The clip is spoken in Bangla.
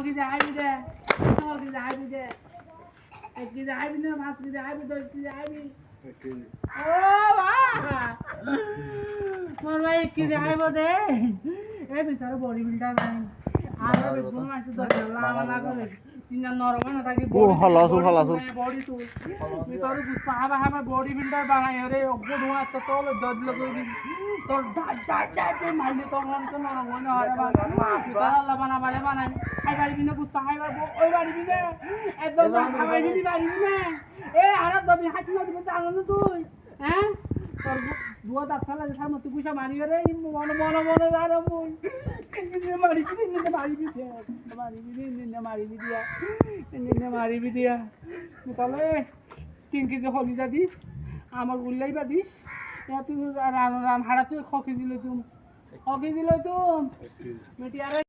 কি যাইবি দে কি যাইবি দে কি যাইবি না মাছ কি যাইবি দে কি যাইবি ও বাবা মোর ভাই কি যাইব দে এ বিচার বডি বিল্ডার ভাই আর বেগুন মাছ তো লালা করে তিন নরম না থাকি বডি বডি তো মি তোর গুস্তা হাবা বডি বিল্ডার বানাই রে অগ্গো ধোয়া তো তোল দদ লগই তোর দাঁড় মারলি তোর মন তো নরম হয় না আরে তোর আল্লাহ বানাই আই পারবি না গুস্তা খাইবার ওই পারবি না একদম খাবাই দিবি পারবি না এ আর দবি হাতি না দিবি জানো না তুই হ্যাঁ তোর দুয়া দাঁত ফেলা যে সামনে তুই গুছা মারি রে মনে আরে মই মারিবি দিয়া তাহলে 3 কেজি হলিদা দিস আমার উল্লাইবা দিস তুই রান হারা তুই 6 কেজি লইতুম 6 কেজি লইতুম মিটিয়ারে